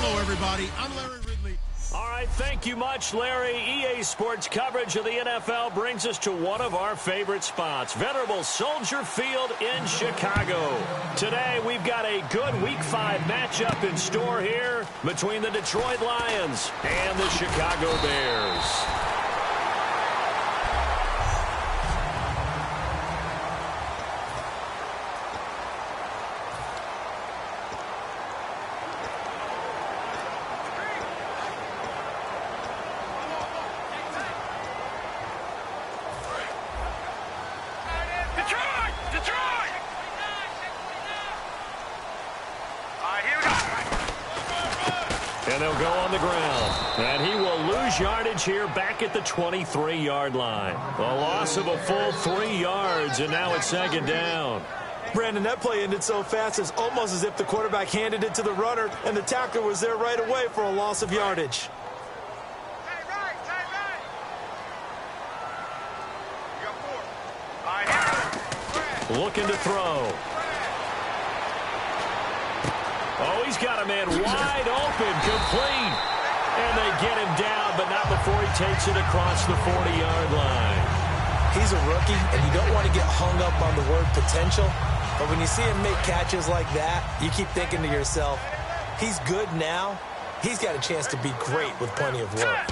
Hello, everybody. I'm Larry Ridley. All right, thank you much, Larry. EA Sports coverage of the NFL brings us to one of our favorite spots, venerable Soldier Field in Chicago. Today, we've got a good Week 5 matchup in store here between the Detroit Lions and the Chicago Bears. And they'll go on the ground. And he will lose yardage here back at the 23-yard line. A loss of a full 3 yards, and now it's second down. Brandon, that play ended so fast, it's almost as if the quarterback handed it to the runner, and the tackler was there right away for a loss of yardage. Looking to throw. Oh, he's got a man wide open, complete. And they get him down, but not before he takes it across the 40-yard line. He's a rookie, and you don't want to get hung up on the word potential. But when you see him make catches like that, you keep thinking to yourself, he's good now. He's got a chance to be great with plenty of work.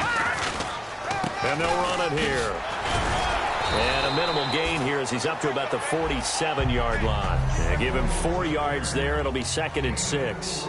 And they'll run it here. And a minimal gain here as he's up to about the 47-yard line. And give him 4 yards there. It'll be 2nd and 6.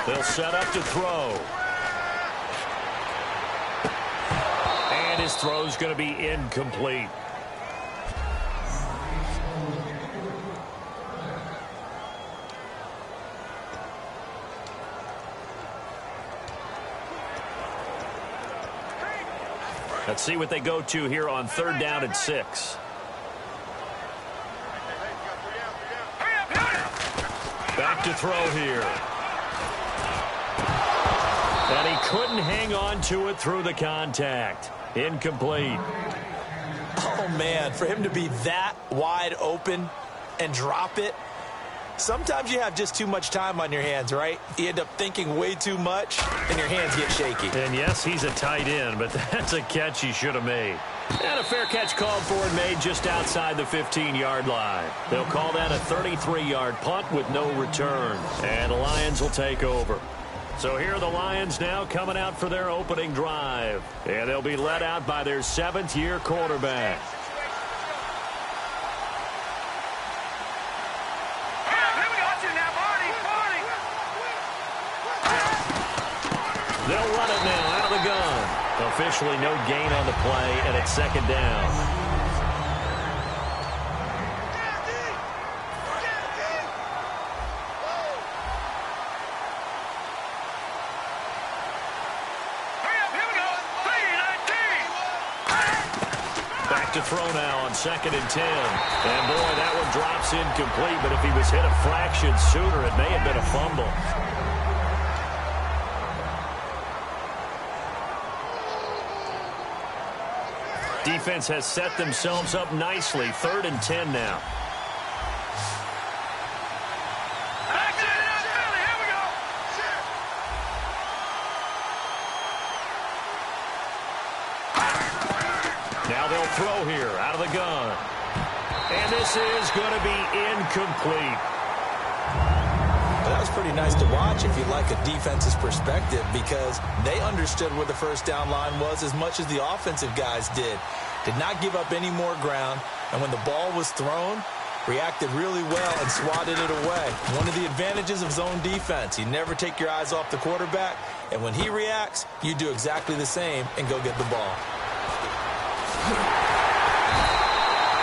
They'll set up to throw. And his throw's going to be incomplete. Let's see what they go to here on 3rd down and 6. Back to throw here. And he couldn't hang on to it through the contact. Incomplete. Oh, man, for him to be that wide open and drop it, sometimes you have just too much time on your hands, right? You end up thinking way too much, and your hands get shaky. And, yes, he's a tight end, but that's a catch he should have made. And a fair catch called for and made just outside the 15-yard line. They'll call that a 33-yard punt with no return. And the Lions will take over. So here are the Lions now coming out for their opening drive. And they'll be led out by their 7th-year quarterback. They'll run it now out of the gun. Officially no gain on the play, and it's 2nd down. To throw now on 2nd and 10. And, boy, that one drops incomplete, but if he was hit a fraction sooner, it may have been a fumble. Defense has set themselves up nicely. 3rd and 10 now. Now they'll throw here out of the gun. And this is going to be incomplete. That was pretty nice to watch if you like a defense's perspective, because they understood where the first down line was as much as the offensive guys did. Did not give up any more ground, and when the ball was thrown, reacted really well and swatted it away. One of the advantages of zone defense, you never take your eyes off the quarterback, and when he reacts, you do exactly the same and go get the ball.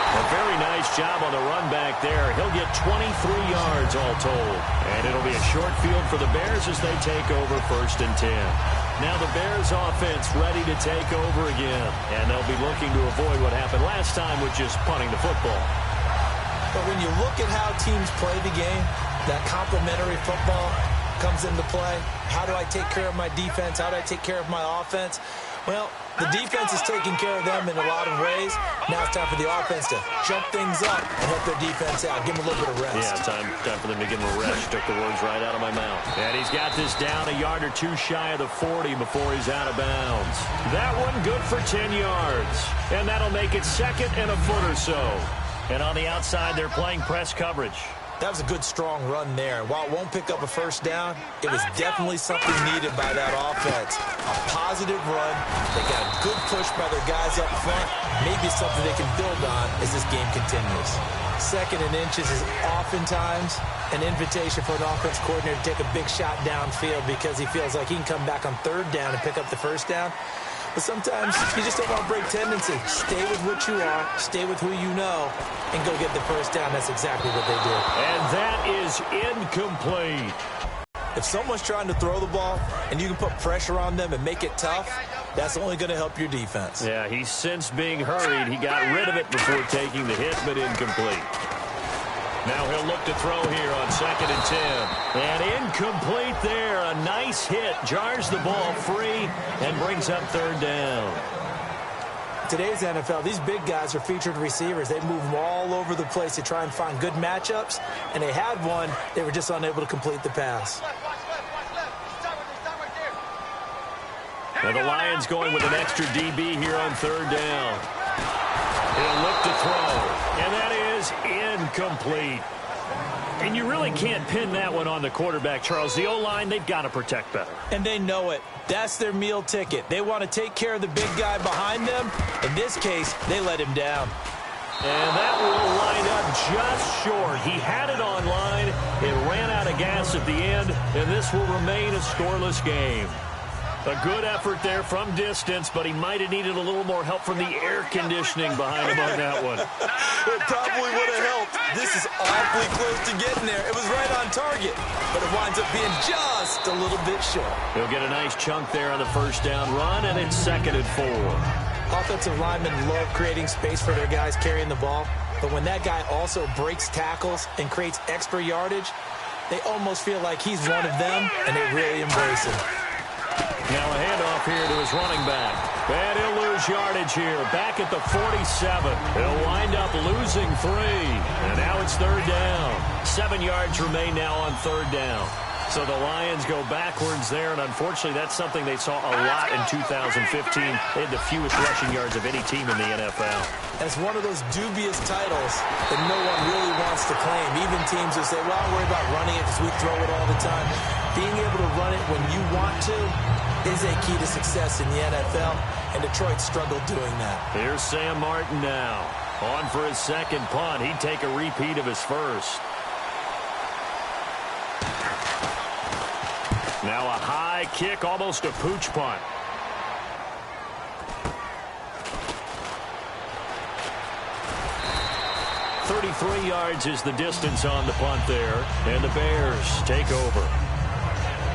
A very nice job on the run back there. He'll get 23 yards all told. And it'll be a short field for the Bears as they take over 1st and 10. Now the Bears offense ready to take over again. And they'll be looking to avoid what happened last time with just punting the football. But when you look at how teams play the game, that complementary football comes into play. How do I take care of my defense? How do I take care of my offense? Well, the defense is taking care of them in a lot of ways. Now it's time for the offense to jump things up and help their defense out. Give them a little bit of rest. Yeah, time for them to give them a rest. Took the words right out of my mouth. And he's got this down a yard or two shy of the 40 before he's out of bounds. That one good for 10 yards. And that'll make it second and a foot or so. And on the outside, they're playing press coverage. That was a good, strong run there. While it won't pick up a first down, it was definitely something needed by that offense. A positive run. They got a good push by their guys up front. Maybe something they can build on as this game continues. Second and inches is oftentimes an invitation for an offense coordinator to take a big shot downfield because he feels like he can come back on third down and pick up the first down. But sometimes you just don't want to break tendency. Stay with what you are, stay with who you know, and go get the first down. That's exactly what they did. And that is incomplete. If someone's trying to throw the ball and you can put pressure on them and make it tough, that's only going to help your defense. Yeah, he sensed being hurried. He got rid of it before taking the hit, but incomplete. Now he'll look to throw here on 2nd and 10. And incomplete there. A nice hit. Jars the ball free and brings up third down. Today's NFL, these big guys are featured receivers. They move them all over the place to try and find good matchups. And they had one. They were just unable to complete the pass. Now the Lions going with an extra DB here on third down. He'll look to throw. And that is incomplete. And you really can't pin that one on the quarterback, Charles. The O-line, they've got to protect better. And they know it. That's their meal ticket. They want to take care of the big guy behind them. In this case, they let him down. And that will line up just short. He had it on line. It ran out of gas at the end, and this will remain a scoreless game. A good effort there from distance, but he might have needed a little more help from the air conditioning behind him on that one. It probably would have helped. This is awfully close to getting there. It was right on target, but it winds up being just a little bit short. He'll get a nice chunk there on the first down run, and it's 2nd and 4. Offensive linemen love creating space for their guys carrying the ball, but when that guy also breaks tackles and creates extra yardage, they almost feel like he's one of them, and they really embrace him. Now a handoff here to his running back. And he'll lose yardage here. Back at the 47. He'll wind up losing 3. And now it's third down. 7 yards remain now on third down. So the Lions go backwards there, and unfortunately that's something they saw a lot in 2015. They had the fewest rushing yards of any team in the NFL. And it's one of those dubious titles that no one really wants to claim. Even teams will say, well, I worry about running it because we throw it all the time. Being able to run it when you want to is a key to success in the NFL, and Detroit struggled doing that. Here's Sam Martin now. On for his second punt. He'd take a repeat of his first. Now a high kick, almost a pooch punt. .33 yards is the distance on the punt there. And the Bears take over.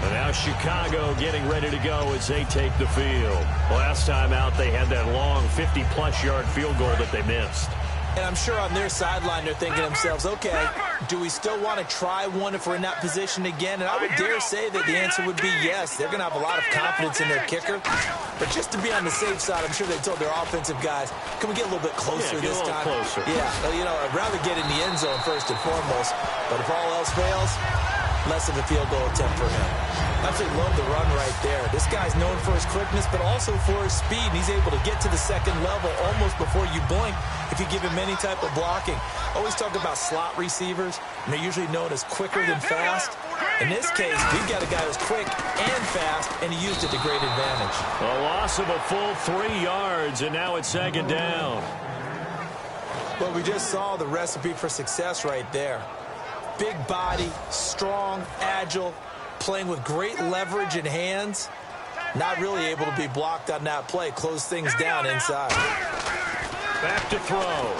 And now Chicago getting ready to go as they take the field. Last time out, they had that long 50-plus yard field goal that they missed. And I'm sure on their sideline they're thinking to themselves, okay, do we still want to try one if we're in that position again? And I would dare say that the answer would be yes. They're going to have a lot of confidence in their kicker. But just to be on the safe side, I'm sure they told their offensive guys, can we get a little bit closer this time? Closer. Yeah, you know, I'd rather get in the end zone first and foremost. But if all else fails, less of a field goal attempt for him. I absolutely love the run right there. This guy's known for his quickness, but also for his speed. And he's able to get to the second level almost before you blink if you give him any type of blocking. Always talk about slot receivers, and they're usually known as quicker than fast. In this case, we've got a guy who's quick and fast, and he used it to great advantage. A loss of a full 3 yards, and now it's second down. Well, we just saw the recipe for success right there. Big body, strong, agile, playing with great leverage in hands. Not really able to be blocked on that play. Close things down inside. Back to throw.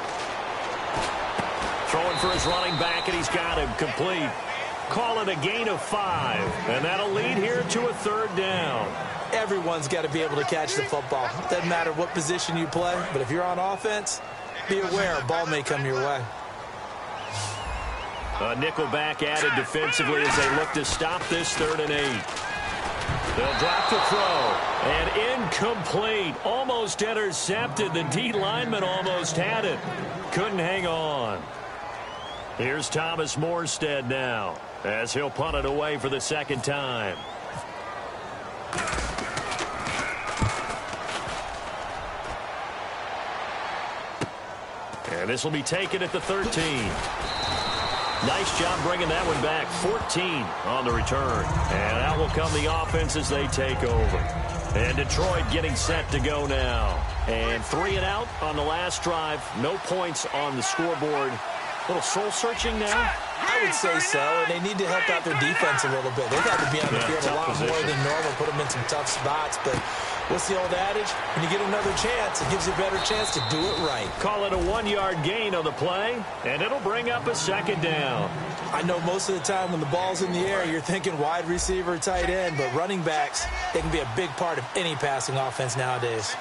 Throwing for his running back, and he's got him complete. Call it a gain of 5, and that'll lead here to a third down. Everyone's got to be able to catch the football. Doesn't matter what position you play, but if you're on offense, be aware a ball may come your way. A nickel back added defensively as they look to stop this 3rd and 8. They'll drop the throw. And incomplete. Almost intercepted. The D lineman almost had it. Couldn't hang on. Here's Thomas Morstead now as he'll punt it away for the 2nd time. And this will be taken at the 13. Nice job bringing that one back. 14 on the return. And out will come the offense as they take over. And Detroit getting set to go now. And 3 and out on the last drive. No points on the scoreboard. A little soul-searching now? I would say so, and they need to help out their defense a little bit. They've had to be on the field a lot more than normal, put them in some tough spots. But what's the old adage? When you get another chance, it gives you a better chance to do it right. Call it a 1-yard gain on the play, and it'll bring up a 2nd down. I know most of the time when the ball's in the air, you're thinking wide receiver, tight end, but running backs, they can be a big part of any passing offense nowadays.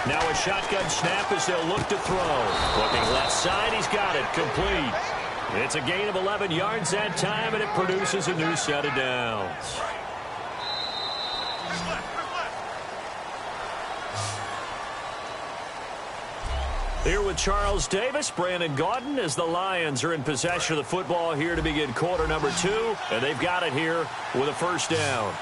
Now a shotgun snap as they'll look to throw. Looking left side, he's got it. Complete. It's a gain of 11 yards that time, and it produces a new set of downs. Here with Charles Davis, Brandon Gaudin, as the Lions are in possession of the football here to begin quarter number 2, and they've got it here with a 1st down.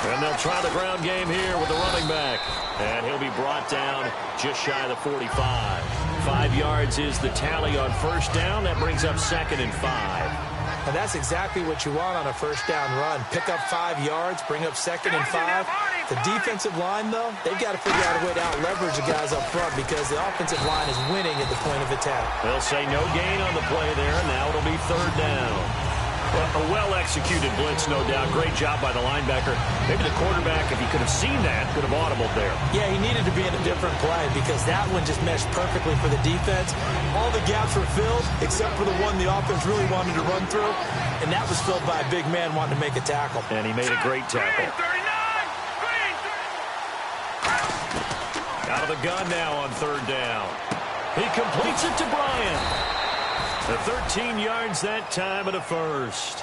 And they'll try the ground game here with the running back. And he'll be brought down just shy of the 45. 5 yards is the tally on 1st down. That brings up 2nd and 5. And that's exactly what you want on a 1st down run. Pick up 5 yards, bring up 2nd and 5. The defensive line, though, they've got to figure out a way to out-leverage the guys up front because the offensive line is winning at the point of attack. They'll say no gain on the play there, and now it'll be 3rd down. A well-executed blitz, no doubt. Great job by the linebacker. Maybe the quarterback, if he could have seen that, could have audibled there. Yeah, he needed to be in a different play because that one just meshed perfectly for the defense. All the gaps were filled except for the one the offense really wanted to run through, and that was filled by a big man wanting to make a tackle. And he made a great tackle. Out of the gun now on 3rd down. He completes it to Bryant. The 13 yards that time and a 1st.